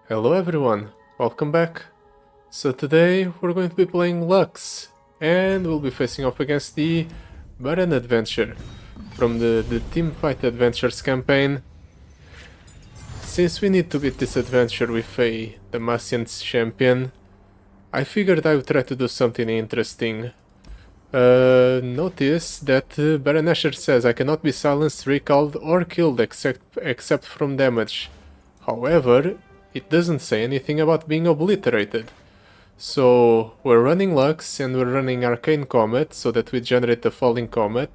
Hello everyone, welcome back. So today we're going to be playing Lux and we'll be facing off against the Baron Adventure from the Teamfight Adventures campaign. Since we need to beat this adventure with a Damacian champion, I figured I would try to do something interesting. Notice that Baron Nashor says I cannot be silenced, recalled or killed except from damage. However, it doesn't say anything about being obliterated. So we're running Lux and we're running Arcane Comet so that we generate a falling comet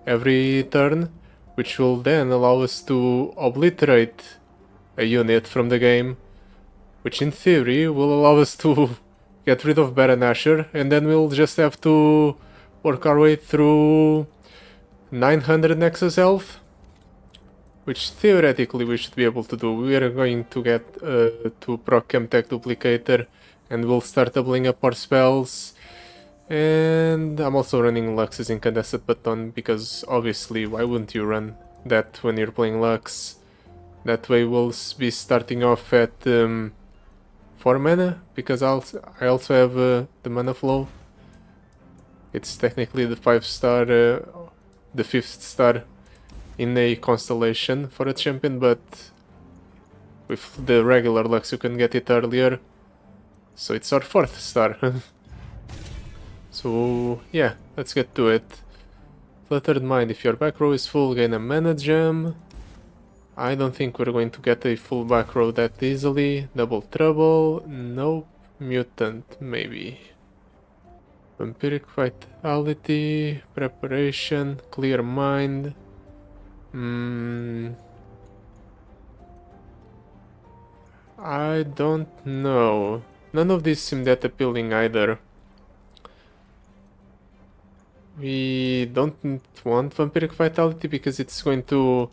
every turn, which will then allow us to obliterate a unit from the game, which in theory will allow us to get rid of Baron Nashor, and then we'll just have to work our way through 900 Nexus health, which theoretically we should be able to do. We are going to get to proc Chemtech Duplicator, and we'll start doubling up our spells. And I'm also running Lux's Incandescent Baton, because obviously why wouldn't you run that when you're playing Lux? That way we'll be starting off at 4 mana, because I also have the mana flow. It's technically the 5-star, the 5th star in a constellation for a champion, but with the regular Lux you can get it earlier. So it's our 4th star. So yeah, let's get to it. Fluttered Mind, if your back row is full, gain a mana gem. I don't think we're going to get a full back row that easily. Double Trouble, nope. Mutant, maybe. Vampiric Vitality, Preparation, Clear Mind. I don't know. None of these seem that appealing either. We don't want Vampiric Vitality because it's going to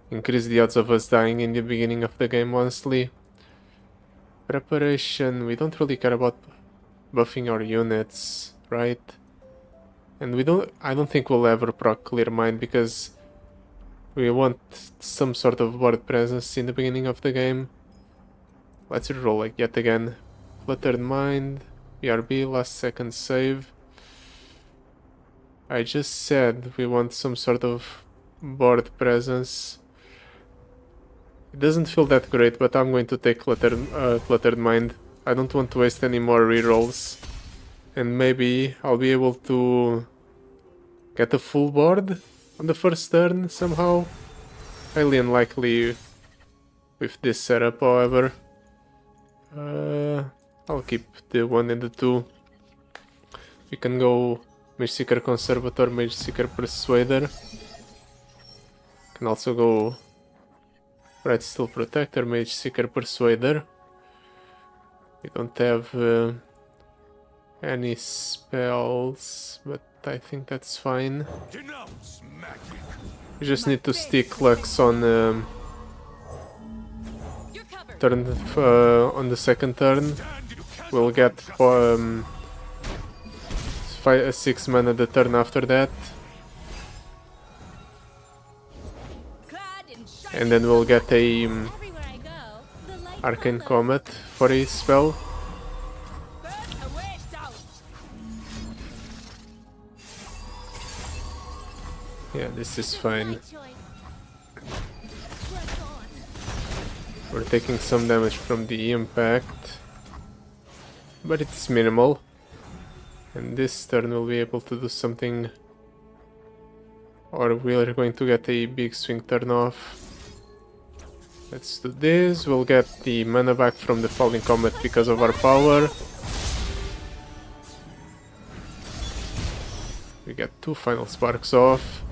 increase the odds of us dying in the beginning of the game, honestly. Preparation, we don't really care about buffing our units, right? And I don't think we'll ever proc Clear Mind because we want some sort of board presence in the beginning of the game. Let's reroll like yet again. Fluttered Mind, BRB, last second save. I just said we want some sort of board presence. It doesn't feel that great, but I'm going to take Fluttered Mind. I don't want to waste any more rerolls. And maybe I'll be able to get a full board on the first turn somehow. Highly unlikely with this setup, however. I'll keep the 1 and the 2. We can go Mage Seeker Conservator, Mage Seeker Persuader. Can also go Bright Steel Protector, Mage Seeker Persuader. We don't have any spells, but I think that's fine. We just need to stick Lux on on the second turn. We'll get 6 mana the turn after that. And then we'll get a Arcane Comet for a spell. Yeah, this is fine. We're taking some damage from the impact, but it's minimal. And this turn we'll be able to do something, or we are going to get a big swing turn off. Let's do this. We'll get the mana back from the Falling Comet because of our power. We get 2 Final Sparks off.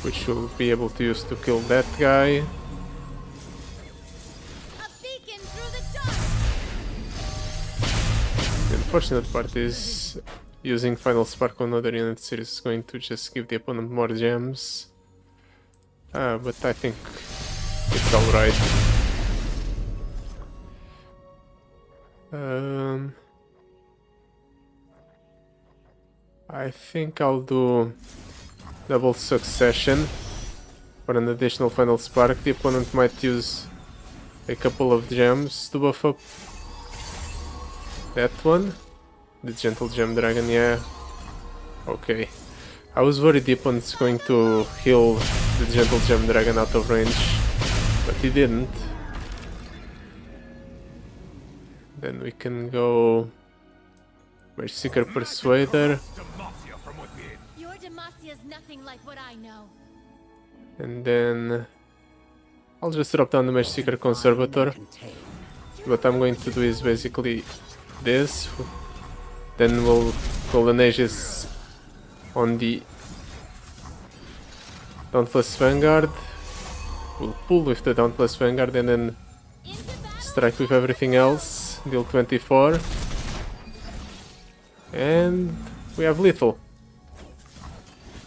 Which we'll be able to use to kill that guy. The unfortunate part is using Final Spark on other units is going to just give the opponent more gems. But I think it's alright. I think I'll do double succession for an additional final spark. The opponent might use a couple of gems to buff up that one. The Gentle Gem Dragon, yeah. Okay. I was worried the opponent's going to heal the Gentle Gem Dragon out of range, but he didn't. Then we can go Mage Seeker Persuader. Your Demasia's nothing like what I know. And then I'll just drop down the Mage Seeker Conservator. What I'm going to do is basically this. Then we'll Golden Ages on the Dauntless Vanguard. We'll pull with the Dauntless Vanguard and then strike with everything else. Deal 24. And we have lethal.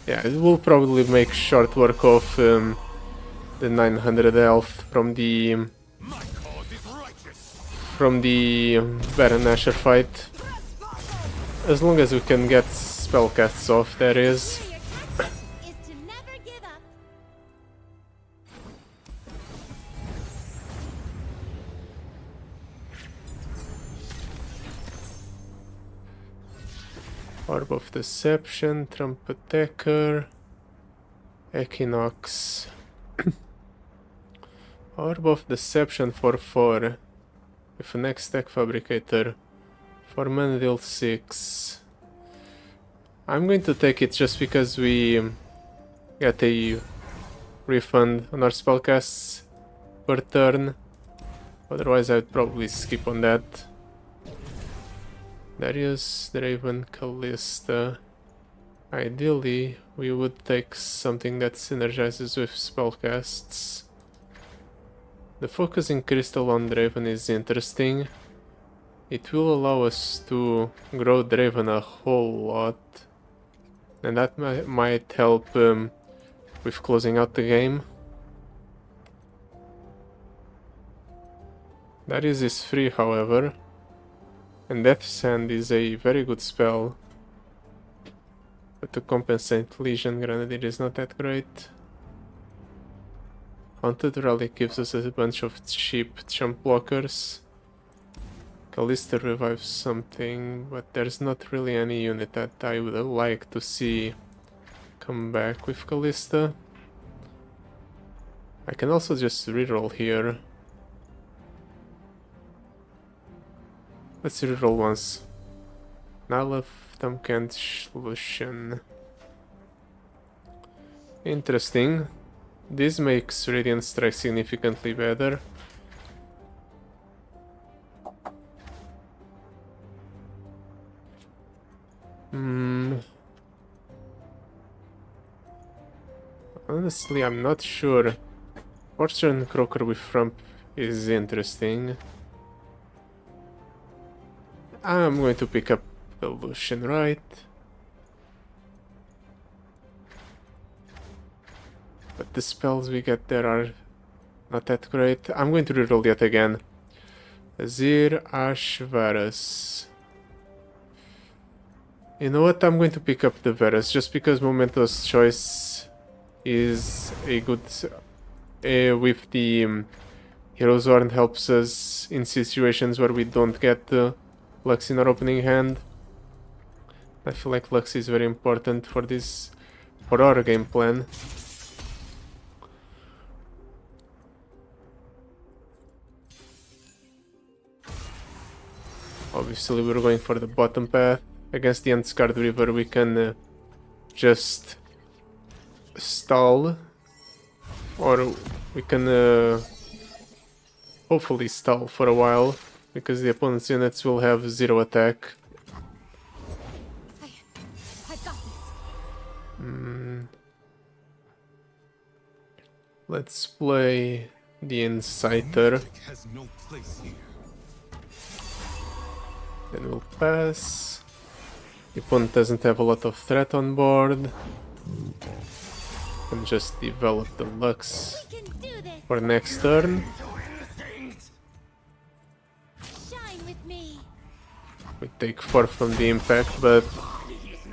Yeah, it will probably make short work of the 900 health from the Baron Nashor fight. As long as we can get spellcasts off, that is. Orb of Deception, Trump Attacker, Equinox. Orb of Deception for 4 with an X-Tech Fabricator for mana deal 6. I'm going to take it just because we get a refund on our spellcasts per turn. Otherwise I would probably skip on that. Darius, Draven, Callista. Ideally, we would take something that synergizes with spellcasts. The focusing crystal on Draven is interesting. It will allow us to grow Draven a whole lot. And that might help with closing out the game. Darius is free, however. And Death Sand is a very good spell. But to compensate Legion Grenadier is not that great. Haunted Relic gives us a bunch of cheap jump blockers. Callista revives something, but there's not really any unit that I would like to see come back with Callista. I can also just reroll here. Let's reroll once. Nalav, Tamkent, Solution. Interesting. This makes Radiant Strike significantly better. Honestly, I'm not sure. Fortune Croaker with Rump is interesting. I'm going to pick up Evolution, right? But the spells we get there are not that great. I'm going to reroll yet again. Azir, Ash, Varus. You know what? I'm going to pick up the Varus just because Momento's Choice is a good... with the Hero's Horn helps us in situations where we don't get Lux in our opening hand. I feel like Lux is very important for this, for our game plan. Obviously we're going for the bottom path. Against the Unscarred River we can just stall, or we can hopefully stall for a while, because the opponent's units will have 0 attack. I got this. Let's play the Inciter. Then we'll pass. The opponent doesn't have a lot of threat on board. And just develop the Lux for next turn. We take 4 from the impact, but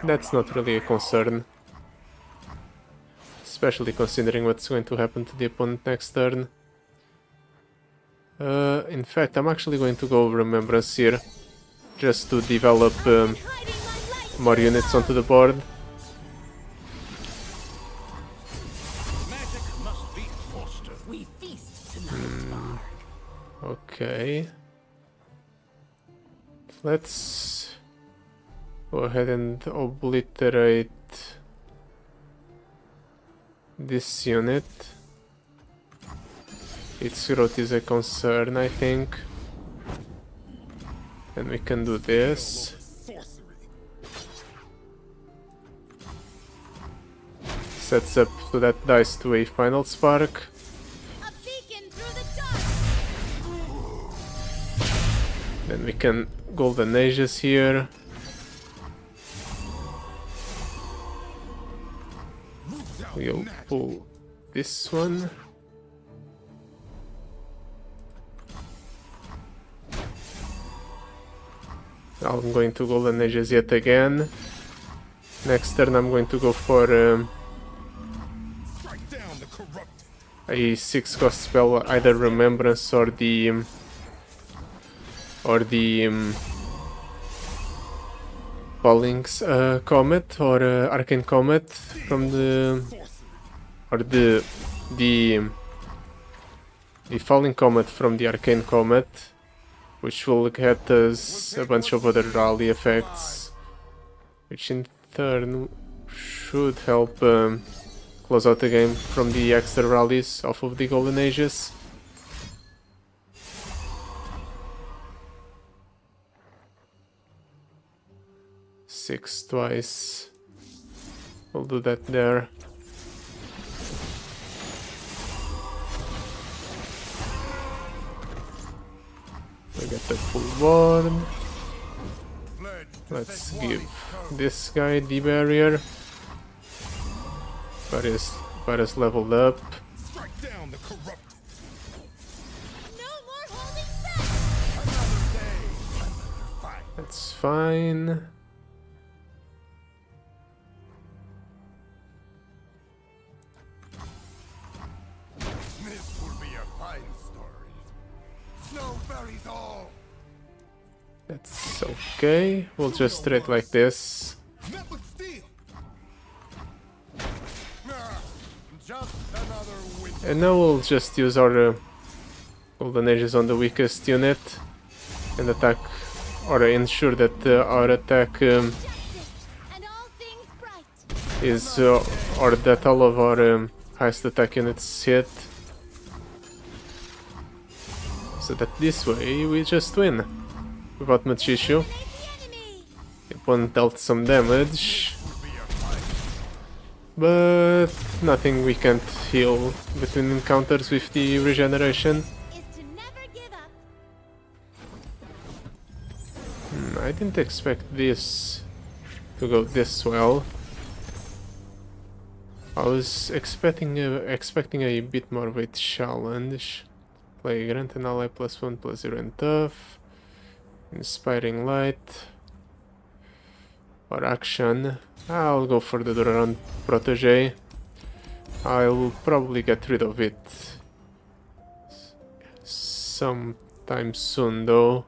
that's not really a concern. especially considering what's going to happen to the opponent next turn. In fact, I'm actually going to go Remembrance here, just to develop more units onto the board. Magic must be fostered. We feast tonight. Okay. Let's go ahead and obliterate this unit. Its growth is a concern, I think. And we can do this. Sets up so that dice to a final spark. A beacon through the dark. Then we can Golden Ages here. We'll pull this one. I'm going to Golden Ages yet again. Next turn I'm going to go for a 6 cost spell, either Remembrance or the Falling Comet or Arcane Comet from the Falling Comet from the Arcane Comet, which will get us a bunch of other rally effects, which in turn should help close out the game from the extra rallies off of the Golden Ages. Six twice. We'll do that there. We get the full board. Let's give this guy the barrier. Varus leveled up. No more holding back. That's fine. This will be a fine story. Snow buries all. That's okay. We'll just trade like this. Met with steel. Just another winter. And now we'll just use our Golden Ages on the weakest unit and attack, or ensure that our attack And all things bright. is, or that all of our highest attack units hit. So that this way we just win without much issue. Make the enemy. The opponent dealt some damage, but nothing we can't heal between encounters with the regeneration. Is to never give up. I didn't expect this to go this well. I was expecting a bit more of a challenge. Play grant an ally +1/+0 and tough. Inspiring light. Or action. I'll go for the Duran Protege. I'll probably get rid of it sometime soon though.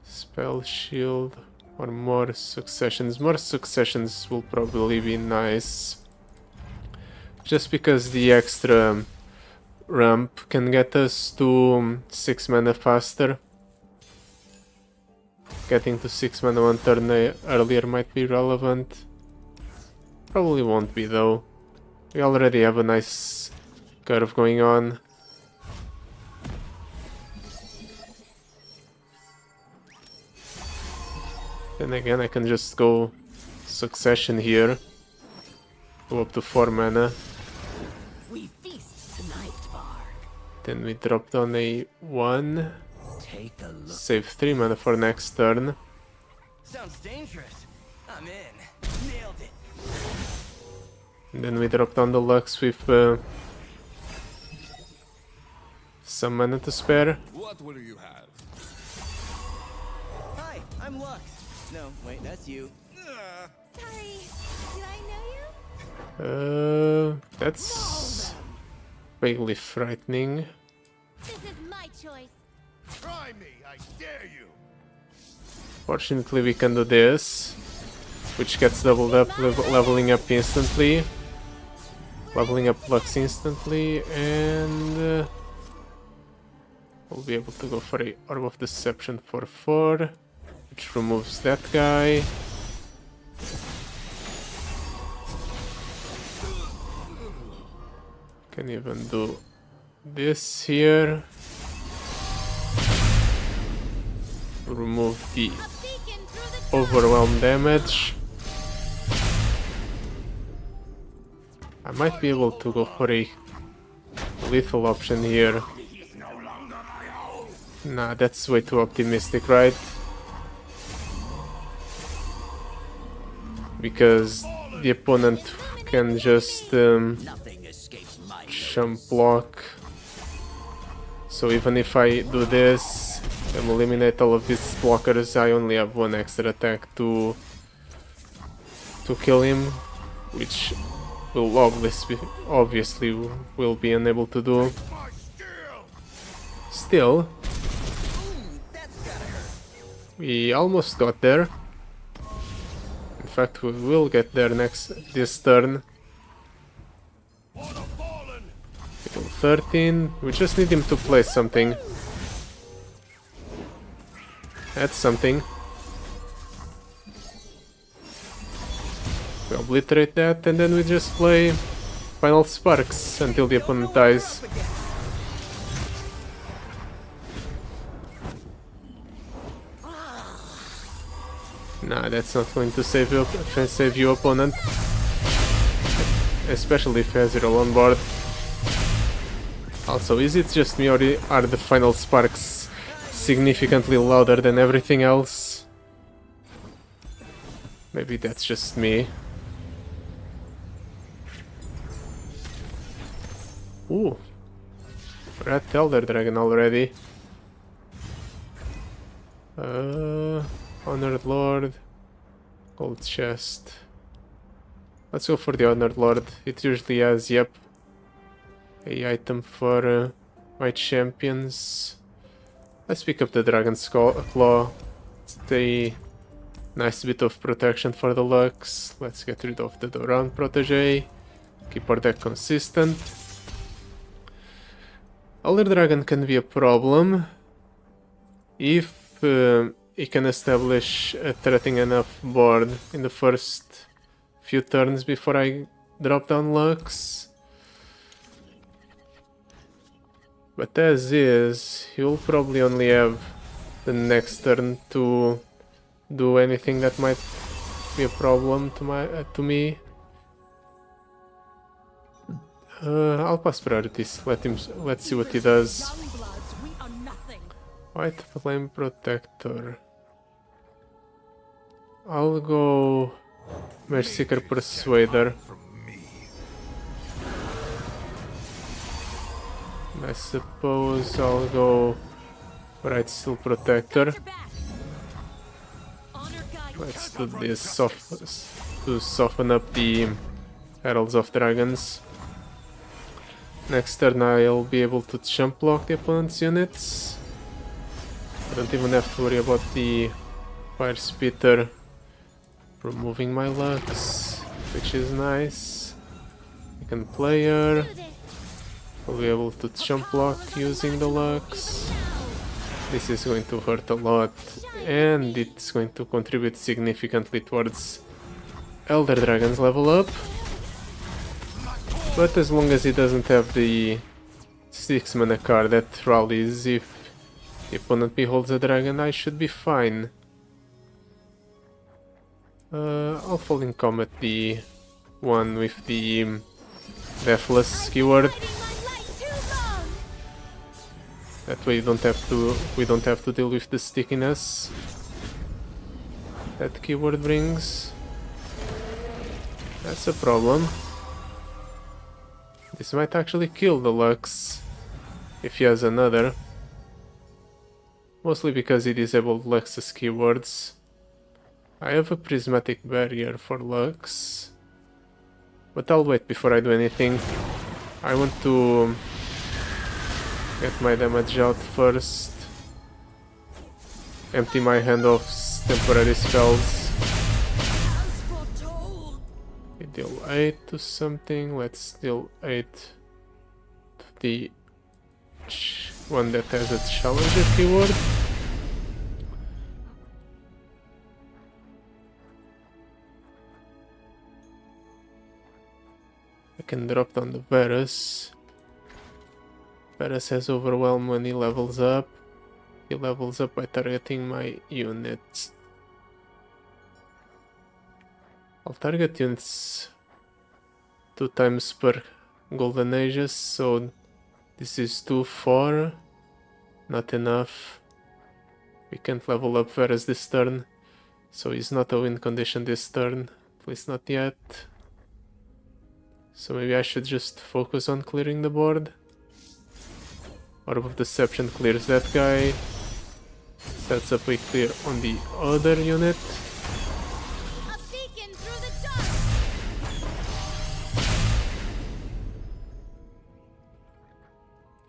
Spell shield or more successions. More successions will probably be nice. Just because the extra ramp can get us to 6 mana faster. Getting to 6 mana 1 turn earlier might be relevant. Probably won't be though. We already have a nice curve going on. Then again I can just go succession here. Go up to 4 mana. We feast tonight, Bard. Then we drop down a 1. Take a look. Save 3 mana for next turn. Sounds dangerous. I'm in. Nailed it. And then we drop down the Lux with some mana to spare. What will you have? Hi, I'm Lux. No, wait, that's you. Sorry, did I know you? That's vaguely frightening. This is my choice. Try me, I dare you. Fortunately, we can do this, which gets doubled up, leveling up instantly. Leveling up Lux instantly, and we'll be able to go for a Orb of Deception for 4, which removes that guy. Can even do this here. Remove the A beacon through the overwhelm damage. I might be able to go for a lethal option here. Nah, that's way too optimistic, right? Because the opponent can just jump block. So even if I do this and eliminate all of his blockers, I only have one extra attack to kill him, which will obviously will be unable to do. My skill. Still, we almost got there. In fact, we will get there this turn. For the fallen. Level 13. We just need him to play something. That's something. We obliterate that, and then we just play Final Sparks until the opponent dies. Nah, that's not going to save you, opponent. Especially if he has Hero on board. Also, is it just me, or are the Final Sparks significantly louder than everything else? Maybe that's just me. Ooh, we're at Elder Dragon already. Honored Lord, Gold Chest. Let's go for the Honored Lord. It usually has, yep, a item for my champions. Let's pick up the Dragon's Claw. It's a nice bit of protection for the Lux. Let's get rid of the Doran Protege. Keep our deck consistent. Elder Dragon can be a problem if he can establish a threatening enough board in the first few turns before I drop down Lux. But as is, he will probably only have the next turn to do anything that might be a problem to me. I'll pass priorities. Let's see what he does. Youngbloods, we are nothing. White Flame Protector. I'll go Merseeker Persuader. I suppose I'll go Bright Steel Protector. Your back. Honor guide. Let's do this to soften up the Heralds of Dragons. Next turn I'll be able to jump block the opponent's units. I don't even have to worry about the Fire Spitter removing my Lux, which is nice. Second player. Do this. I'll be able to jump block using the Lux. This is going to hurt a lot, and it's going to contribute significantly towards Elder Dragon's level up. But as long as he doesn't have the 6 mana card that rallies if the opponent beholds a dragon, I should be fine. I'll fall in combat the one with the Deathless keyword. Hiding my light too long. That way we don't have to deal with the stickiness that keyword brings. That's a problem. This might actually kill the Lux if he has another. Mostly because he disabled Lux's keywords. I have a prismatic barrier for Lux, But I'll wait before I do anything. I want to get my damage out first. Empty my hand of temporary spells. As foretold. We deal 8 to something. Let's deal 8 to the one that has a challenger keyword. I can drop down the Varus. Varus has overwhelm when he levels up. He levels up by targeting my units. I'll target units 2 times per golden ages, so this is 2, 4. Not enough. We can't level up Varus this turn, so he's not a win condition this turn. At least not yet. So maybe I should just focus on clearing the board. Orb of Deception clears that guy. Sets up a clear on the other unit. A beacon through the dark.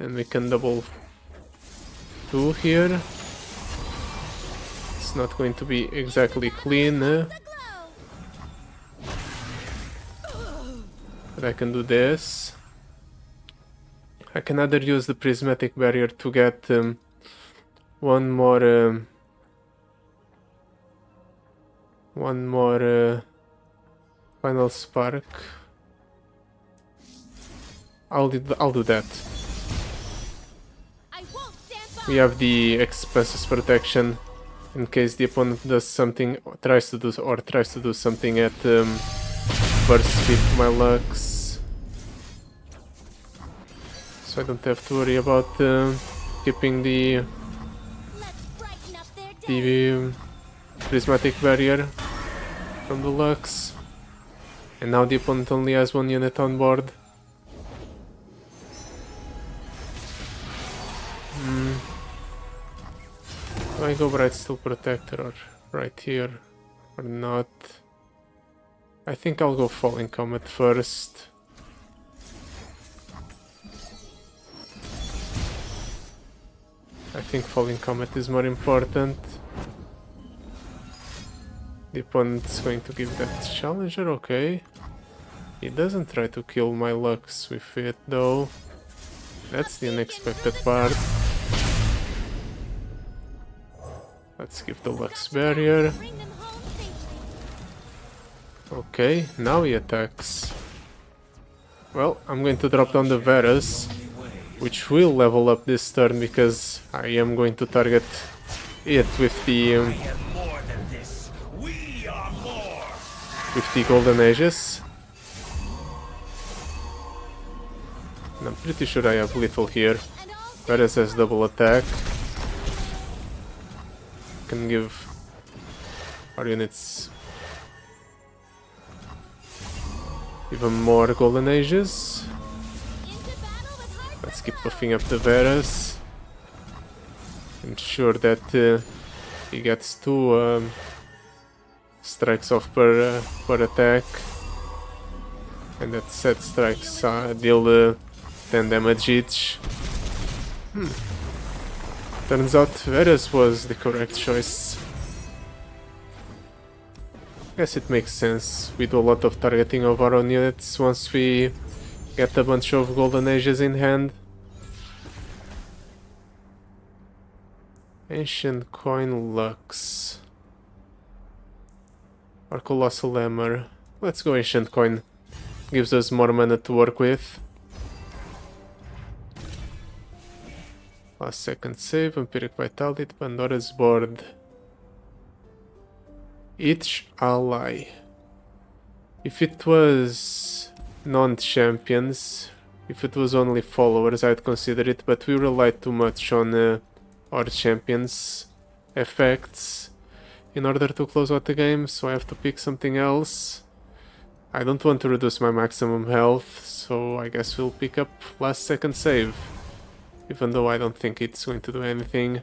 And we can double 2 here. It's not going to be exactly clean, The glow. but I can do this. I can either use the prismatic barrier to get one more final spark. I'll do that. I won't stand by. We have the expenses protection in case the opponent does something, tries to do something at burst speed my Lux. So I don't have to worry about keeping the Let's brighten up their day. prismatic barrier from the Lux. And now the opponent only has 1 unit on board. Do I go Bright Steel Protector or right here or not? I think I'll go Falling Comet first. I think Falling Comet is more important. The opponent's going to give that challenger, okay. He doesn't try to kill my Lux with it though. That's the unexpected part. Let's give the Lux barrier. Bring them home safely. Okay, now he attacks. Well, I'm going to drop down the Varus, which will level up this turn because I am going to target it with the More than this. We are more. golden ages. And I'm pretty sure I have little here. And all Varus has double attack. Can give our units even more golden ages. into battle with heart. Let's keep buffing up the Varus. Ensure that he gets 2 strikes off per attack. And that set strikes deal 10 damage each. Turns out Varus was the correct choice. Guess it makes sense. We do a lot of targeting of our own units once we get a bunch of golden ages in hand. Ancient Coin Lux. Or Colossal Hammer. Let's go Ancient Coin. Gives us more mana to work with. Last second save, Vampiric Vitality, Pandora's Board. Each ally. If it was non-champions, if it was only followers, I'd consider it, but we rely too much on our champions' effects in order to close out the game, so I have to pick something else. I don't want to reduce my maximum health, so I guess we'll pick up last second save. Even though I don't think it's going to do anything.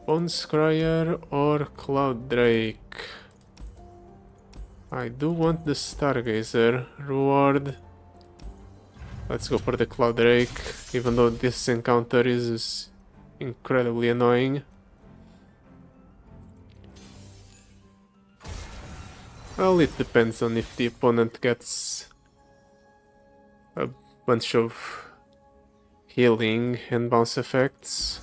Bone Scryer or Cloud Drake? I do want the Stargazer reward. Let's go for the Cloud Drake, even though this encounter is incredibly annoying. Well, it depends on if the opponent gets a bunch of healing and bounce effects.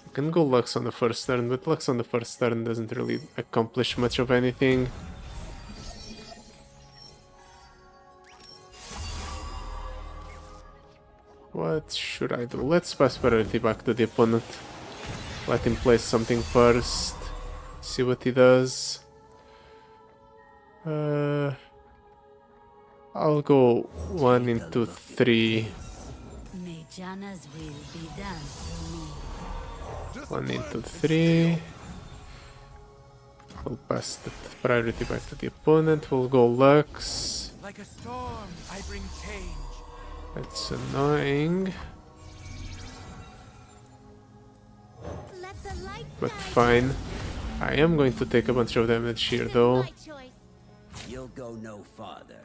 I can go Lux on the first turn, but Lux on the first turn doesn't really accomplish much of anything. What should I do? Let's pass priority back to the opponent. Let him place something first. See what he does. I'll go 1 into 3. May Janna's will be done through me. 1 into 3. We'll pass the priority back to the opponent. We'll go Lux. Like a storm, I bring change. That's annoying, Let the light but guide fine. I am going to take a bunch of damage here you. though. My choice. You'll go no farther.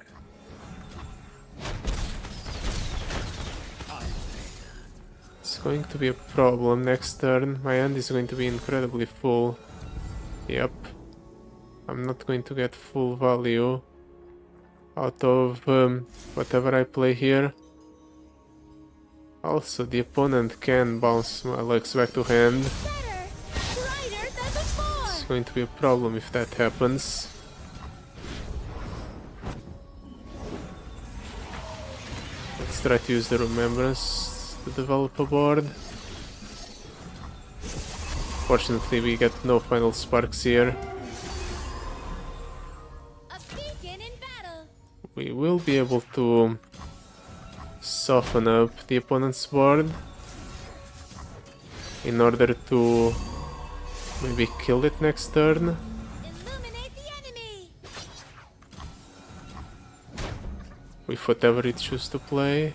It's going to be a problem next turn. My hand is going to be incredibly full. Yep. I'm not going to get full value out of whatever I play here. Also, the opponent can bounce my legs back to hand. Better, brighter than before. It's going to be a problem if that happens. Let's try to use the remembrance to develop a board. Fortunately, we get no final sparks here. A beacon in battle. We will be able to soften up the opponent's board in order to maybe kill it next turn. Illuminate the enemy. With whatever it chooses to play.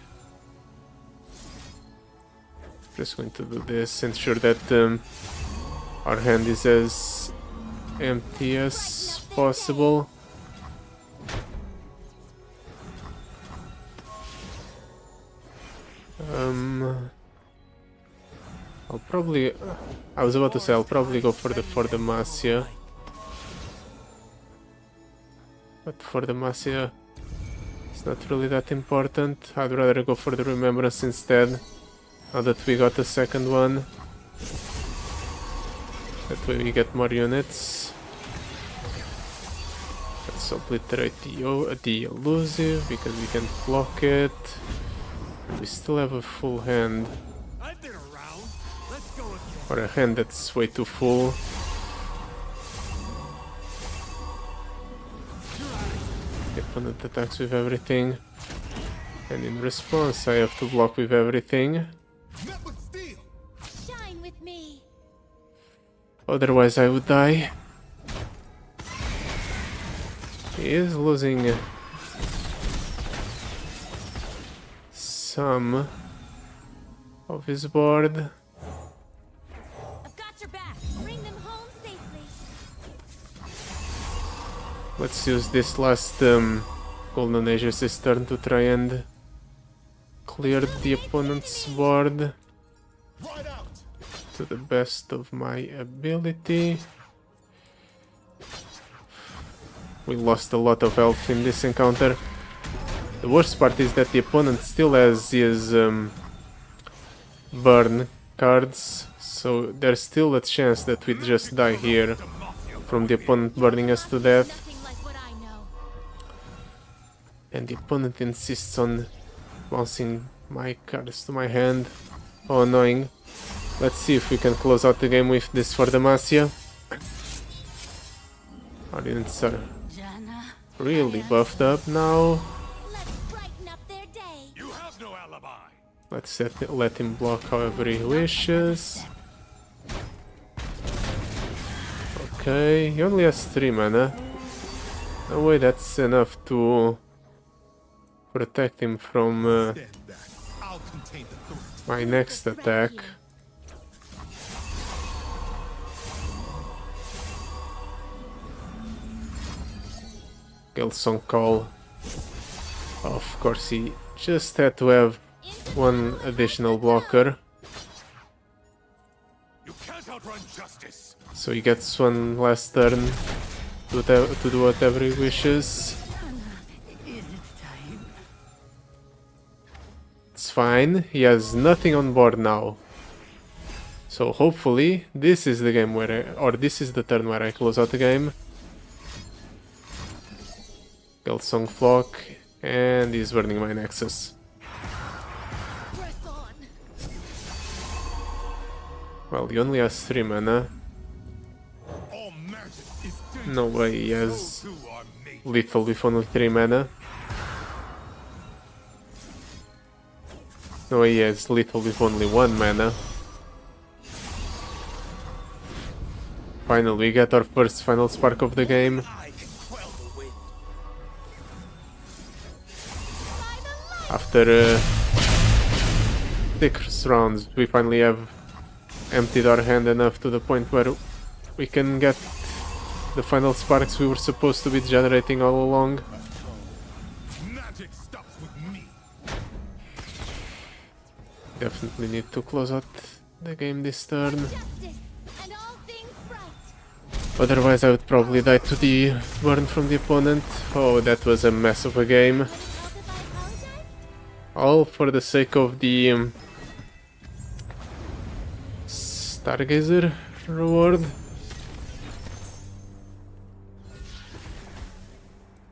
Just going to do this, ensure that our hand is as empty as possible. I'll probably... I was about to say I'll probably go for the Demacia. But for the Demacia, it's not really that important. I'd rather go for the Remembrance instead. Now that we got the second one. That way we get more units. Let's obliterate the elusive because we can block it. We still have a full hand. I've been around. Let's go again. Or a hand that's way too full. The opponent attacks with everything. And in response I have to block with everything. Met with steel. Shine with me. Otherwise I would die. He is losing some of his board. I've got your back. Bring them home safely. Let's use this last Golden Aegis turn to try and clear the opponent's board Right out. to the best of my ability. We lost a lot of health in this encounter. The worst part is that the opponent still has his burn cards, so there's still a chance that we just die here from the opponent burning us to death. Nothing like what I know. And the opponent insists on bouncing my cards to my hand. Oh, annoying. Let's see if we can close out the game with this for Demacia. Our units are Janna, really buffed up now. let's brighten up their day. You have no alibi. Let's let him block however he wishes. Okay, he only has 3 mana. No way that's enough to protect him from Stand back. I'll contain the threat. my next attack. Gilsong Call. Of course, he just had to have one additional blocker. You can't outrun justice. So he gets one last turn to do whatever he wishes. It's fine, he has nothing on board now. So hopefully this is the game where this is the turn where I close out the game. Gelsong Flock, and he's burning my Nexus. Press on. Well, he only has 3 mana. All magic is dangerous. No way he has Those who are made lethal with only 3 mana. No way he has lethal with only 1 mana. Finally, we get our first final spark of the game. I can quell the wind. After 6 rounds, we finally have emptied our hand enough to the point where we can get the final sparks we were supposed to be generating all along. magic stops with me. Definitely need to close out the game this turn. Justice and all things right. Otherwise I would probably die to the burn from the opponent. Oh, that was a mess of a game. Can you help if I apologize? All for the sake of the Stargazer reward.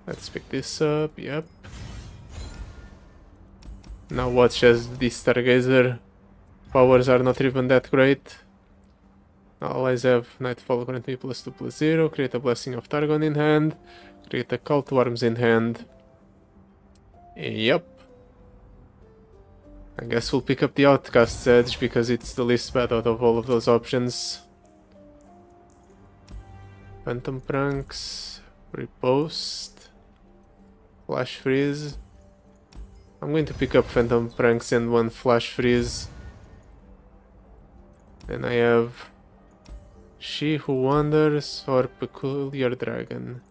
Let's pick this up, yep. Now watch as the Stargazer powers are not even that great. Allies have Nightfall grant me +2/+0, create a Blessing of Targon in hand, create a Cult Worms in hand. Yep. I guess we'll pick up the Outcast's Edge because it's the least bad out of all of those options. Phantom Pranks, Repost, Flash Freeze. I'm going to pick up Phantom Pranks and 1 Flash Freeze. Then I have She Who Wanders or Peculiar Dragon.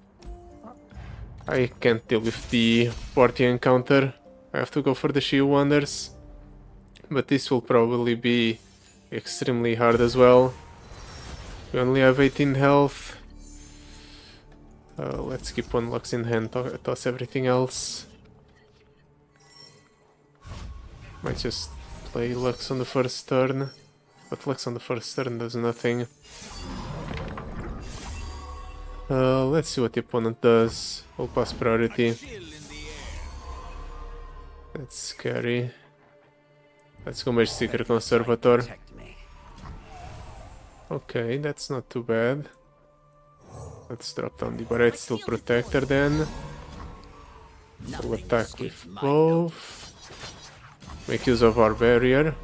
I can't deal with the 40 encounter. I have to go for the She Who Wanders. But this will probably be extremely hard as well. We only have 18 health. Let's keep 1 Lux in hand, toss everything else. Might just play Lux on the first turn. But Lux on the first turn does nothing. Let's see what the opponent does. We'll pass priority. That's scary. Let's go Mage Seeker Conservator. Protect me. Okay, that's not too bad. Let's drop down the Barrette Steel Protector then. We'll attack with both. Make use of our barrier.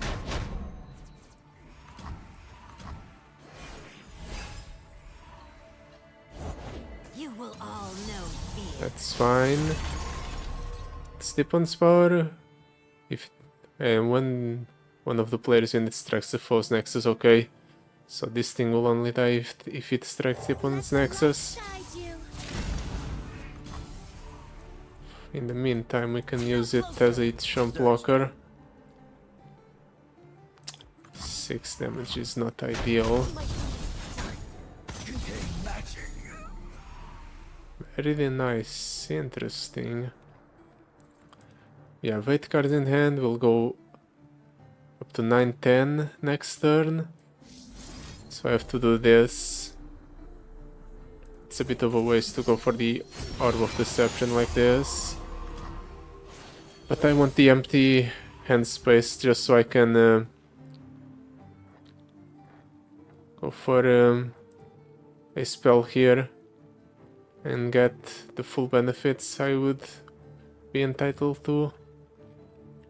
You will all know fear. That's fine. Steepon's power. If when one of the players units strikes the foe's nexus, okay. So this thing will only die if it strikes the opponent's nexus. Guide you. In the meantime, we can use it as a chump blocker. 6 damage is not ideal. Very nice, interesting. We have 8 cards in hand, we'll go up to 9-10 next turn. So I have to do this. It's a bit of a waste to go for the Orb of Deception like this. But I want the empty hand space just so I can go for a spell here and get the full benefits I would be entitled to.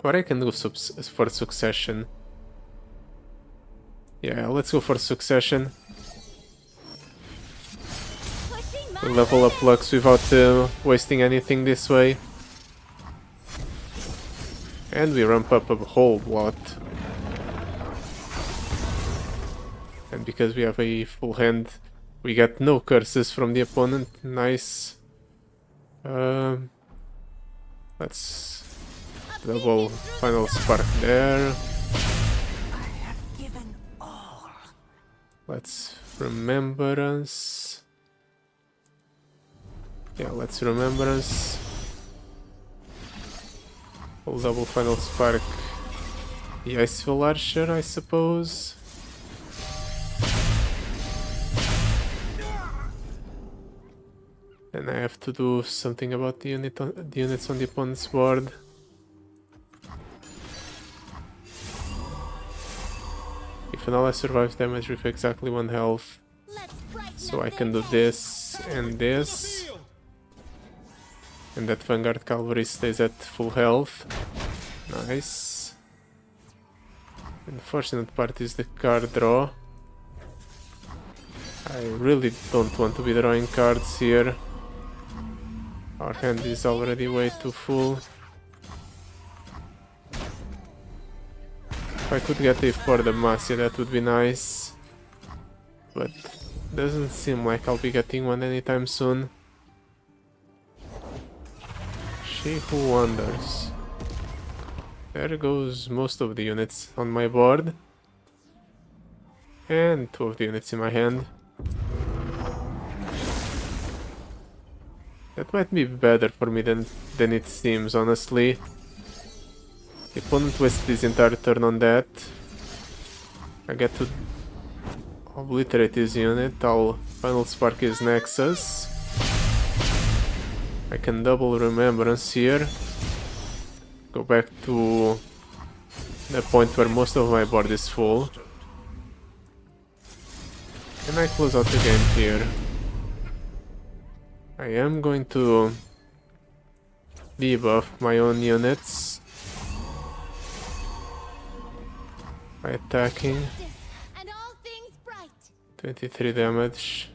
Or I can go for Succession. Yeah, let's go for Succession. Pushing my We'll level up Lux without wasting anything this way. And we ramp up a whole lot. And because we have a full hand, we get no curses from the opponent. Nice. Let's double final spark there. Given all. Let's remembrance. Yeah, let's remembrance. We'll double final spark. The Iceville Archer, I suppose. Then I have to do something about the units on the opponent's board. If an ally survives damage with exactly 1 health, Let's brighten so up I can do their this and this. And that Vanguard Cavalry stays at full health. Nice. Unfortunate part is the card draw. I really don't want to be drawing cards here. Our hand is already way too full. If I could get a for the Masia, that would be nice. But doesn't seem like I'll be getting one anytime soon. She Who Wanders. There goes most of the units on my board. And 2 of the units in my hand. That might be better for me than it seems, honestly. The opponent wasted his entire turn on that. I get to obliterate his unit. I'll final spark his Nexus. I can double remembrance here. Go back to the point where most of my board is full. And I close out the game here. I am going to debuff my own units by attacking. and all things bright. 23 damage.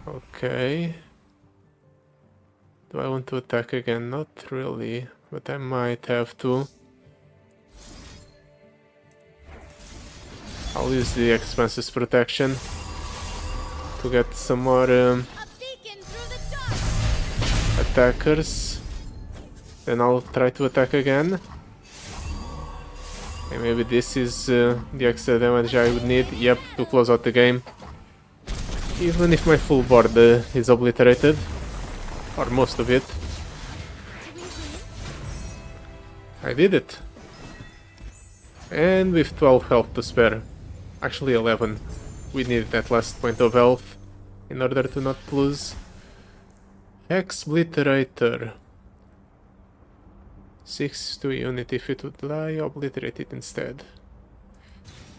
Okay. Do I want to attack again? Not really, but I might have to. I'll use the expenses protection to get some more A beacon through the dark. attackers. Then I'll try to attack again. Okay, maybe this is the extra damage I would need. Yep, to close out the game. Even if my full board is obliterated, or most of it. I did it. And with 12 health to spare. Actually 11. We needed that last point of health in order to not lose. Obliterator. 6 to unit. If it would lie, obliterate it instead.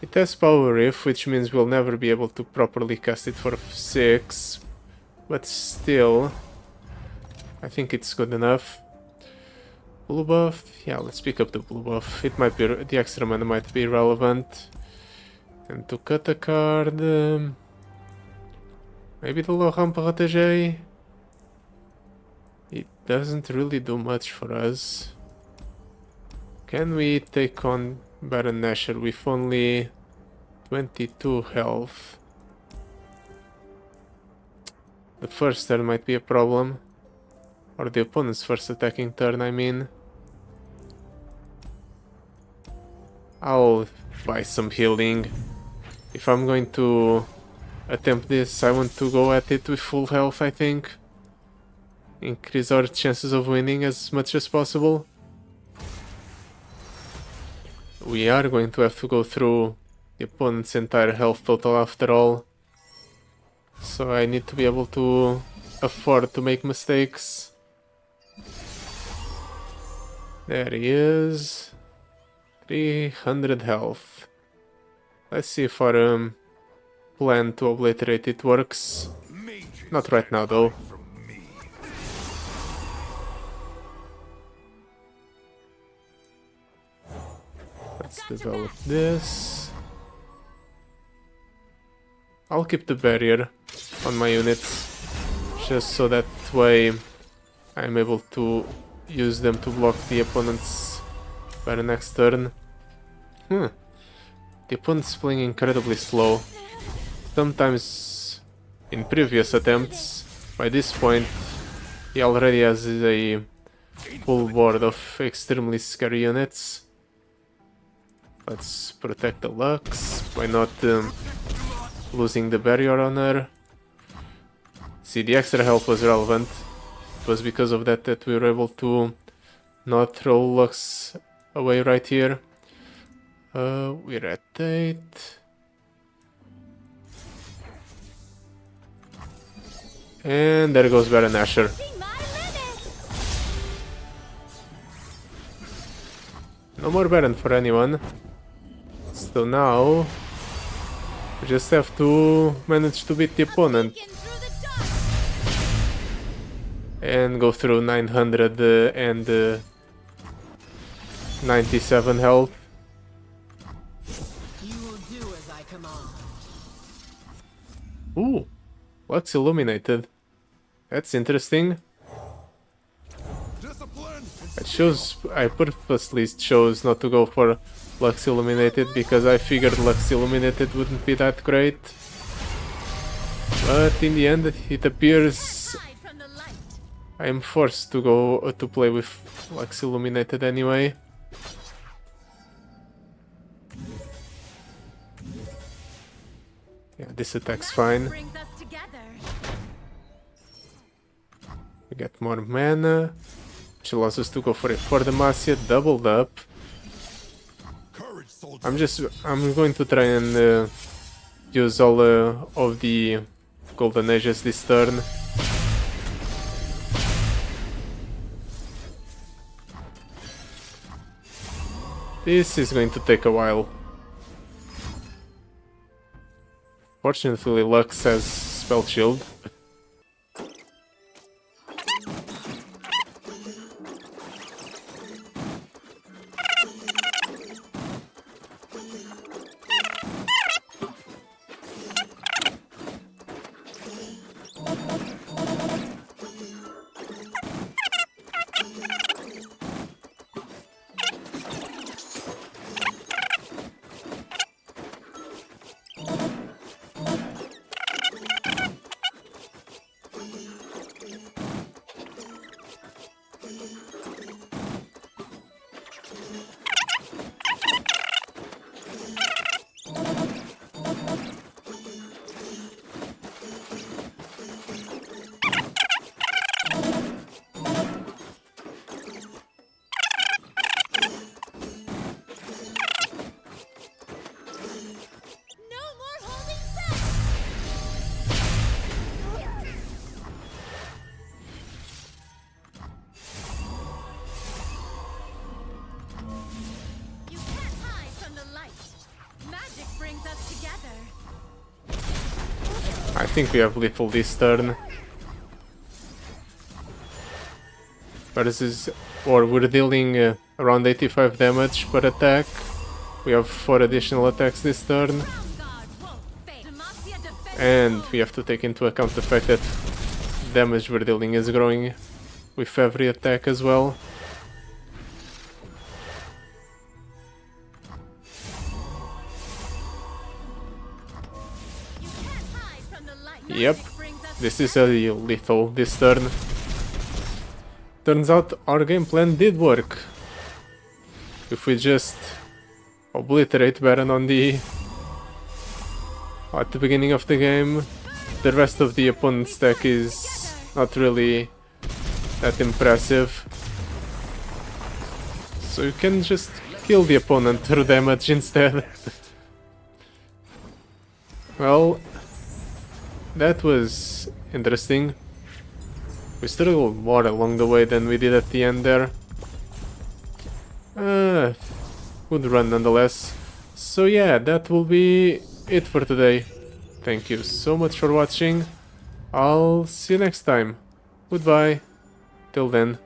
It has power riff, which means we'll never be able to properly cast it for 6. But still, I think it's good enough. Blue buff, yeah, let's pick up the blue buff. It might be, the extra mana might be relevant. And to cut a card, maybe the Laurent Protégé. It doesn't really do much for us. Can we take on Baron Nashor with only 22 health? The first turn might be a problem. Or the opponent's first attacking turn, I mean. I'll buy some healing. If I'm going to attempt this, I want to go at it with full health, I think. Increase our chances of winning as much as possible. We are going to have to go through the opponent's entire health total after all. So I need to be able to afford to make mistakes. There he is. 300 health. Let's see if our plan to obliterate it works. Not right now though. Let's develop this. I'll keep the barrier on my units, just so that way I'm able to use them to block the opponent's by the next turn. The opponent's playing incredibly slow. sometimes in previous attempts, by this point, he already has a full board of extremely scary units. Let's protect the Lux by not losing the barrier on her. See, the extra health was relevant. It was because of that that we were able to not throw Lux away right here. We rotate. And there goes Baron Nashor. See my limit. No more Baron for anyone. So now we just have to manage to beat the opponent Beacon through the dark. and go through 997 health. You will do as I command. Ooh, Lux illuminated. That's interesting. Discipline. It shows I purposely chose not to go for Lux illuminated because I figured Lux illuminated wouldn't be that great. But in the end, it appears Hide from the light. I am forced to go to play with Lux illuminated anyway. Yeah, this attack's fine. Brings us together. We get more mana, which allows us to go for a for Demacia doubled up. Courage, soldier. I'm going to try and use all of the golden ages this turn. This is going to take a while. Fortunately, Lux has spell shield. No more holding back. You can't hide from the light. Magic brings us together. I think we have lethal this turn. Versus, or we're dealing around 85 damage per attack. We have 4 additional attacks this turn. Crown guard won't fade. Demacia defends And home. we have to take into account the fact that damage we're dealing is growing with every attack as well. You can't hide from the light. Yep, Magic brings us this is a lethal this turn. Turns out our game plan did work. If we just obliterate Baron on at the beginning of the game, the rest of the opponent's deck is not really that impressive. So you can just kill the opponent through damage instead. Well, that was interesting. We struggled more along the way than we did at the end there. Good run nonetheless. So yeah, that will be it for today. Thank you so much for watching. I'll see you next time. Goodbye. Till then.